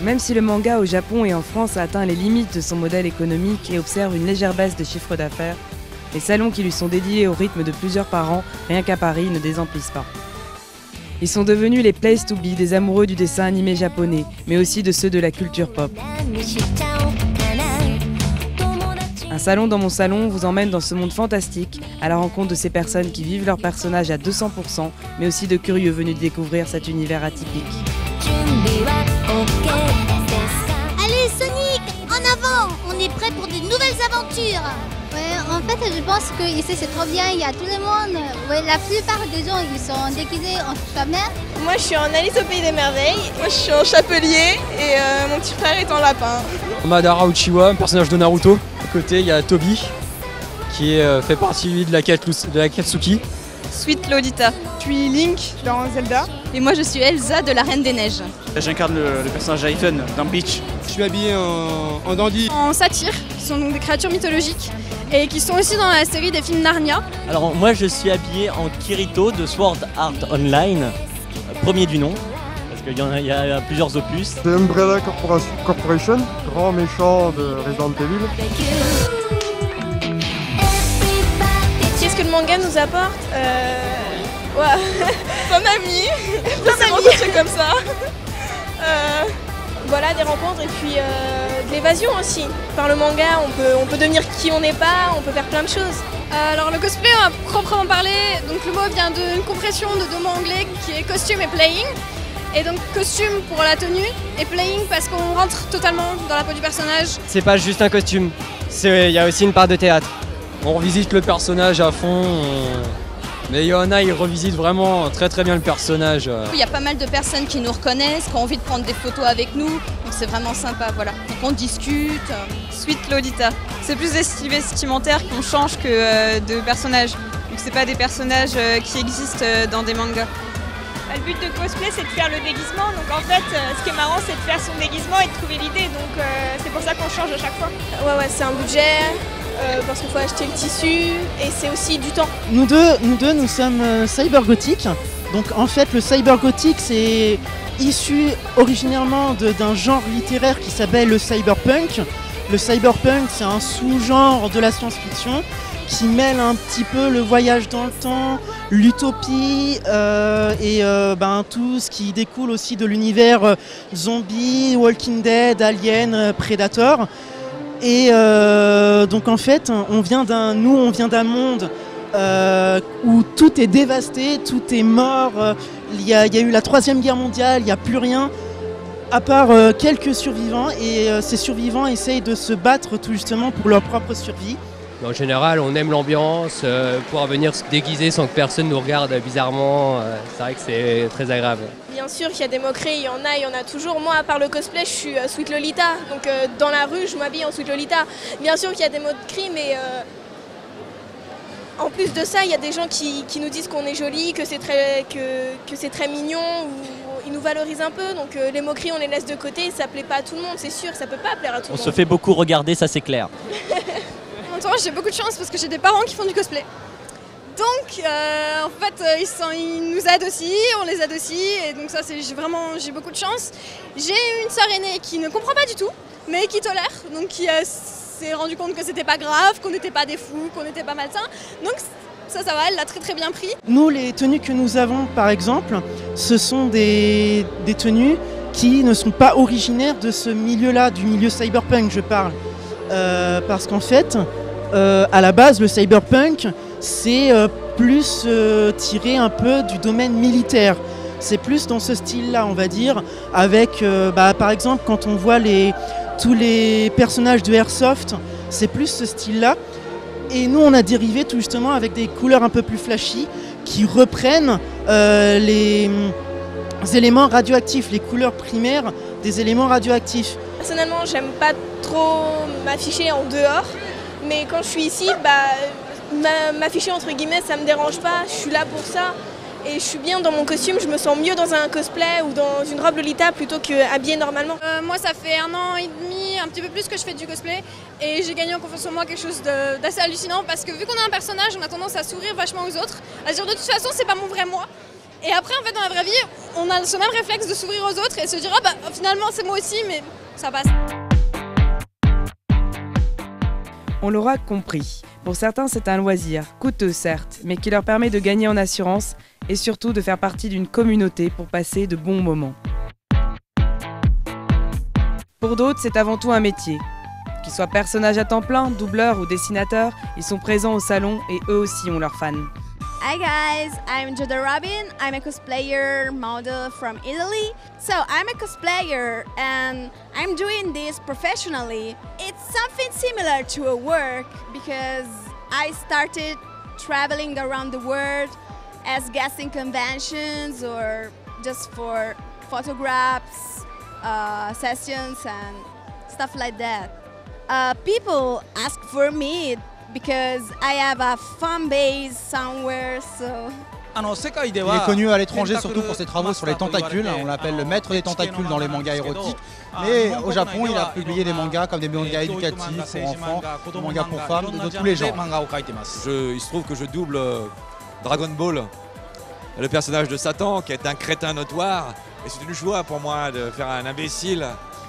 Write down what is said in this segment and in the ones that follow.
Même si le manga au Japon et en France a atteint les limites de son modèle économique et observe une légère baisse de chiffre d'affaires, les salons qui lui sont dédiés au rythme de plusieurs par an, rien qu'à Paris, ne désemplissent pas. Ils sont devenus les place to be des amoureux du dessin animé japonais, mais aussi de ceux de la culture pop. Un salon dans mon salon vous emmène dans ce monde fantastique, à la rencontre de ces personnes qui vivent leurs personnages à 200%, mais aussi de curieux venus découvrir cet univers atypique. Allez Sonic, en avant! On est prêt pour de nouvelles aventures! Ouais, en fait, je pense que ici c'est trop bien, il y a tout le monde. Ouais, la plupart des gens ils sont déguisés en Superman. Moi je suis en Alice au Pays des Merveilles. Moi je suis en Chapelier et mon petit frère est en lapin. Madara Uchiwa, un personnage de Naruto. À côté il y a Toby qui fait partie de la Katsuki. Sweet Lolita. Je suis Link dans Zelda. Et moi je suis Elsa de la Reine des Neiges. J'incarne le personnage Iphone dans Bleach. Je suis habillé en dandy. En satyre, qui sont donc des créatures mythologiques et qui sont aussi dans la série des films Narnia. Alors moi je suis habillé en Kirito de Sword Art Online, premier du nom, parce qu'il y a plusieurs opus. C'est Umbrella Corporation, grand méchant de Resident Evil. Qu'est-ce que le manga nous apporte Plein d'amis, plein d'amis comme ça. Voilà, des rencontres et puis de l'évasion aussi. Par le manga, on peut devenir qui on n'est pas, on peut faire plein de choses. Alors le cosplay, on va proprement parler, donc le mot vient d'une compression de deux mots anglais qui est costume et playing. Et donc costume pour la tenue et playing parce qu'on rentre totalement dans la peau du personnage. C'est pas juste un costume, il y a aussi une part de théâtre. On revisite le personnage à fond, mais il y en a, ils revisitent vraiment très bien le personnage. Il y a pas mal de personnes qui nous reconnaissent, qui ont envie de prendre des photos avec nous, donc c'est vraiment sympa, voilà. Donc on discute. Sweet Lolita, c'est plus des styles vestimentaires qu'on change que de personnages. Donc c'est pas des personnages qui existent dans des mangas. Le but de cosplay c'est de faire le déguisement, donc en fait ce qui est marrant c'est de faire son déguisement et de trouver l'idée, donc c'est pour ça qu'on change à chaque fois. Ouais c'est un budget. Parce qu'il faut acheter le tissu et c'est aussi du temps. Nous deux, nous sommes cybergothiques. Donc en fait, le cybergothique, c'est issu originairement d'un genre littéraire qui s'appelle le cyberpunk. Le cyberpunk, c'est un sous-genre de la science-fiction qui mêle un petit peu le voyage dans le temps, l'utopie et tout ce qui découle aussi de l'univers zombie, Walking Dead, Alien, Predator. Et donc en fait, on vient d'un monde où tout est dévasté, tout est mort. Il y a eu la 3e guerre mondiale, il n'y a plus rien, à part quelques survivants. Et ces survivants essayent de se battre tout justement pour leur propre survie. En général, on aime l'ambiance, pouvoir venir se déguiser sans que personne nous regarde bizarrement, c'est vrai que c'est très agréable. Bien sûr qu'il y a des moqueries, il y en a toujours. Moi, à part le cosplay, je suis Sweet Lolita, donc dans la rue, je m'habille en Sweet Lolita. Bien sûr qu'il y a des moqueries, mais en plus de ça, il y a des gens qui nous disent qu'on est joli, que c'est très mignon, ou ils nous valorisent un peu, donc les moqueries, on les laisse de côté, ça plaît pas à tout le monde, c'est sûr, ça peut pas plaire à tout le monde. On se fait beaucoup regarder, ça c'est clair. J'ai beaucoup de chance parce que j'ai des parents qui font du cosplay. Donc en fait ils nous aident aussi, on les aide aussi et donc ça j'ai beaucoup de chance. J'ai une sœur aînée qui ne comprend pas du tout mais qui tolère, donc qui s'est rendu compte que c'était pas grave, qu'on n'était pas des fous, qu'on n'était pas malsains. Donc ça va, elle l'a très bien pris. Nous les tenues que nous avons par exemple, ce sont des tenues qui ne sont pas originaires de ce milieu-là, du milieu cyberpunk je parle. Parce qu'en fait, à la base, le cyberpunk, c'est plus tiré un peu du domaine militaire. C'est plus dans ce style-là, on va dire, avec, par exemple, quand on voit tous les personnages de Airsoft, c'est plus ce style-là. Et nous, on a dérivé tout justement avec des couleurs un peu plus flashy, qui reprennent les éléments radioactifs, les couleurs primaires des éléments radioactifs. Personnellement, j'aime pas trop m'afficher en dehors. Mais quand je suis ici, m'afficher entre guillemets, ça me dérange pas, je suis là pour ça. Et je suis bien dans mon costume, je me sens mieux dans un cosplay ou dans une robe Lolita plutôt qu'habillée normalement. Moi ça fait 1 an et demi, un petit peu plus que je fais du cosplay. Et j'ai gagné en confiance en moi quelque chose d'assez hallucinant parce que vu qu'on a un personnage, on a tendance à sourire vachement aux autres. À dire de toute façon c'est pas mon vrai moi. Et après, en fait, dans la vraie vie, on a ce même réflexe de s'ouvrir aux autres et se dire « Ah bah finalement, c'est moi aussi, mais ça passe ». On l'aura compris. Pour certains, c'est un loisir, coûteux certes, mais qui leur permet de gagner en assurance et surtout de faire partie d'une communauté pour passer de bons moments. Pour d'autres, c'est avant tout un métier. Qu'ils soient personnages à temps plein, doubleurs ou dessinateurs, ils sont présents au salon et eux aussi ont leurs fans. Hi guys, I'm Joda Robin. I'm a cosplayer model from Italy. So I'm a cosplayer and I'm doing this professionally. It's something similar to a work because I started traveling around the world as guesting conventions or just for photographs, sessions and stuff like that. People ask for me because I have a fan base somewhere, so... Il est connu à l'étranger surtout pour ses travaux sur les tentacules, on l'appelle le maître des tentacules dans les mangas érotiques, mais au Japon il a publié des mangas comme des mangas éducatifs pour enfants, des mangas pour femmes, de tous les genres. Il se trouve que je double Dragon Ball, le personnage de Satan qui est un crétin notoire, et c'est une joie pour moi de faire un imbécile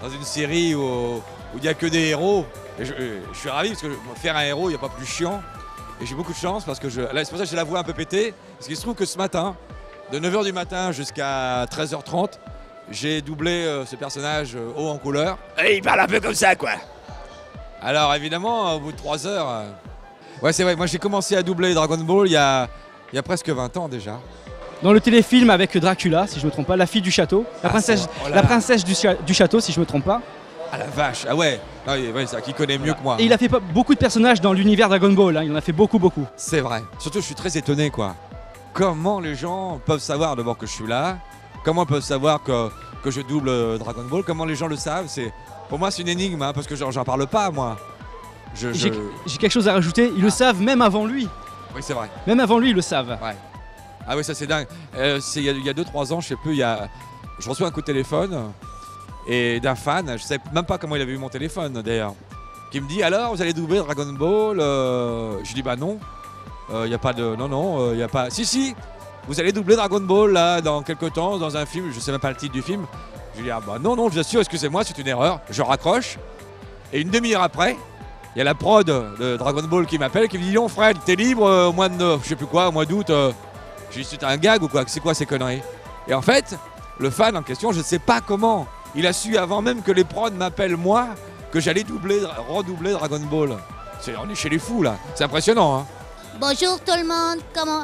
dans une série où il n'y a que des héros. Et je suis ravi parce que faire un héros, il n'y a pas plus chiant. Et j'ai beaucoup de chance parce que là, c'est pour ça que j'ai la voix un peu pétée. Parce qu'il se trouve que ce matin, de 9h du matin jusqu'à 13h30, j'ai doublé ce personnage haut en couleur. Et il parle un peu comme ça, quoi. Alors évidemment, au bout de 3 heures... Ouais, c'est vrai, moi j'ai commencé à doubler Dragon Ball il y a presque 20 ans déjà. Dans le téléfilm avec Dracula, si je ne me trompe pas, la fille du château, la princesse du château, si je ne me trompe pas. Ah la vache, ah ouais, c'est ça qui connaît mieux que moi. Et il a fait beaucoup de personnages dans l'univers Dragon Ball, hein. Il en a fait beaucoup. C'est vrai, surtout je suis très étonné quoi. Comment les gens peuvent savoir d'abord que je suis là, comment ils peuvent savoir que je double Dragon Ball, comment les gens le savent, pour moi c'est une énigme hein, parce que j'en parle pas moi. J'ai quelque chose à rajouter, ils le savent même avant lui. Oui c'est vrai. Même avant lui ils le savent. Ouais. Ah oui ça c'est dingue, il y a 2-3 ans je sais plus, je reçois un coup de téléphone. Et d'un fan, je ne sais même pas comment il avait eu mon téléphone d'ailleurs, qui me dit alors vous allez doubler Dragon Ball Je dis bah non, il n'y a pas de... Non, il n'y a pas... Si, vous allez doubler Dragon Ball là dans quelques temps dans un film, je ne sais même pas le titre du film. Je dis ah bah non, je vous assure, excusez-moi, c'est une erreur. Je raccroche et une demi-heure après, il y a la prod de Dragon Ball qui m'appelle, qui me dit dis Fred, t'es libre au mois de... je sais plus quoi, au mois d'août. Je dis c'est un gag ou quoi, c'est quoi ces conneries? Et en fait, le fan en question, je ne sais pas comment. Il a su avant même que les prods m'appellent moi que j'allais redoubler Dragon Ball. On est chez les fous là, c'est impressionnant. Hein. Bonjour tout le monde, comment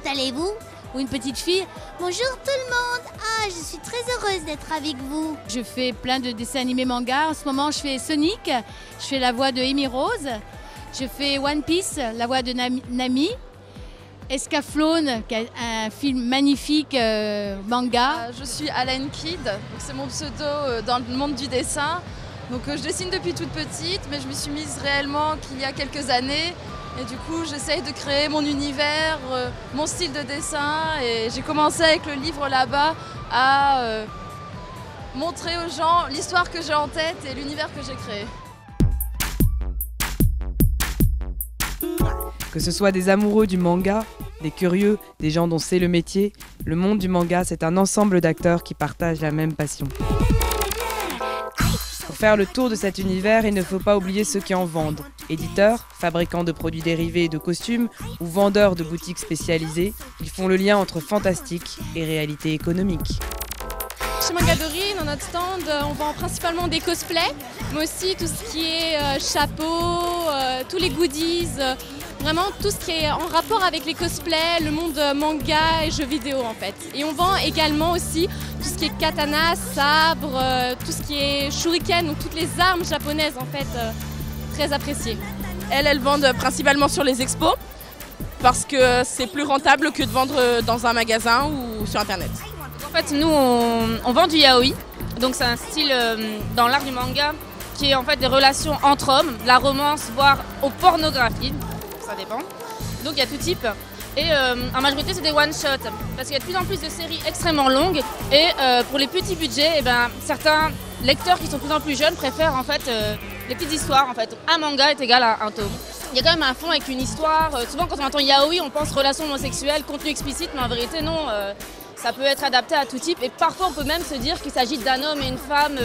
allez-vous? Ou une petite fille? Bonjour tout le monde, je suis très heureuse d'être avec vous. Je fais plein de dessins animés manga, en ce moment je fais Sonic, je fais la voix de Amy Rose, je fais One Piece, la voix de Nami. Escaflowne, qui est un film magnifique manga. Je suis Alan Kidd, c'est mon pseudo dans le monde du dessin. Donc je dessine depuis toute petite, mais je me suis mise réellement qu'il y a quelques années. Et du coup, j'essaye de créer mon univers, mon style de dessin. Et j'ai commencé avec le livre là-bas à montrer aux gens l'histoire que j'ai en tête et l'univers que j'ai créé. Que ce soit des amoureux du manga, des curieux, des gens dont c'est le métier, le monde du manga, c'est un ensemble d'acteurs qui partagent la même passion. Pour faire le tour de cet univers, il ne faut pas oublier ceux qui en vendent. Éditeurs, fabricants de produits dérivés et de costumes, ou vendeurs de boutiques spécialisées, ils font le lien entre fantastique et réalité économique. Chez Mangadori, dans notre stand, on vend principalement des cosplays, mais aussi tout ce qui est chapeaux, tous les goodies, vraiment tout ce qui est en rapport avec les cosplays, le monde manga et jeux vidéo en fait. Et on vend également aussi tout ce qui est katana, sabre, tout ce qui est shuriken, donc toutes les armes japonaises en fait, très appréciées. Elles vendent principalement sur les expos parce que c'est plus rentable que de vendre dans un magasin ou sur internet. En fait, nous, on vend du yaoi, donc c'est un style dans l'art du manga qui est en fait des relations entre hommes, de la romance, voire aux pornographies, ça dépend. Donc il y a tout type. Et en majorité, c'est des one-shots, parce qu'il y a de plus en plus de séries extrêmement longues. Et pour les petits budgets, certains lecteurs qui sont de plus en plus jeunes préfèrent en fait les petites histoires. En fait, un manga est égal à un tome. Il y a quand même un fond avec une histoire. Souvent, quand on entend yaoi, on pense relation homosexuelle, contenu explicite, mais en vérité, non. ça peut être adapté à tout type et parfois on peut même se dire qu'il s'agit d'un homme et une femme.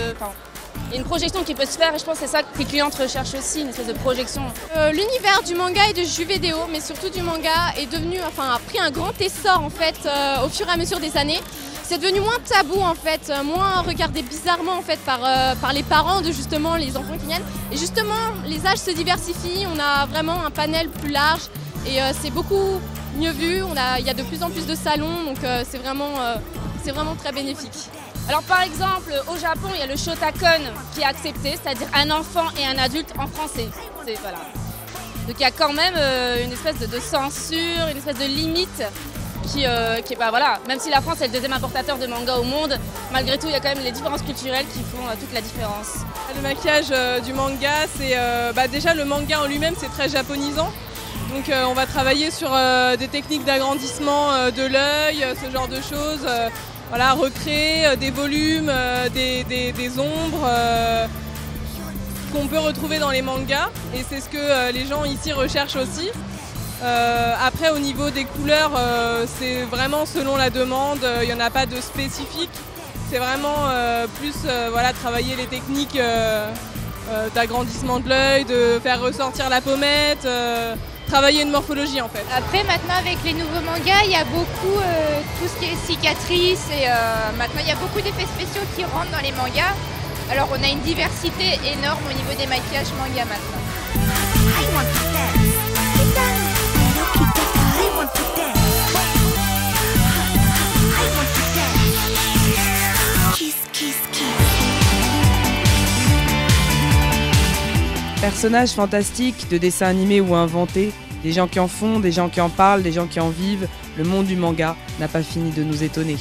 Il y a une projection qui peut se faire et je pense que c'est ça que les clientes recherchent aussi, une espèce de projection. L'univers du manga et du jeu vidéo, mais surtout du manga, a pris un grand essor en fait au fur et à mesure des années. C'est devenu moins tabou en fait, moins regardé bizarrement en fait par les parents de justement les enfants qui viennent. Et justement, les âges se diversifient, on a vraiment un panel plus large et c'est beaucoup mieux vu. Il y a de plus en plus de salons, donc c'est vraiment très bénéfique. Alors par exemple, au Japon, il y a le Shotakon qui est accepté, c'est-à-dire un enfant et un adulte en français. Voilà. Donc il y a quand même une espèce de censure, une espèce de limite qui est pas voilà. Même si la France est le deuxième importateur de manga au monde, malgré tout il y a quand même les différences culturelles qui font toute la différence. Le maquillage du manga, c'est déjà le manga en lui-même, c'est très japonisant. Donc on va travailler sur des techniques d'agrandissement de l'œil, ce genre de choses. Voilà, recréer des volumes, des ombres qu'on peut retrouver dans les mangas et c'est ce que les gens ici recherchent aussi. Après au niveau des couleurs, c'est vraiment selon la demande, il n'y en a pas de spécifique. C'est vraiment plus travailler les techniques d'agrandissement de l'œil, de faire ressortir la pommette. Travailler une morphologie en fait. Après maintenant avec les nouveaux mangas, il y a beaucoup tout ce qui est cicatrices et maintenant il y a beaucoup d'effets spéciaux qui rentrent dans les mangas. Alors on a une diversité énorme au niveau des maquillages manga maintenant. Personnages fantastiques, de dessins animés ou inventés, des gens qui en font, des gens qui en parlent, des gens qui en vivent, le monde du manga n'a pas fini de nous étonner.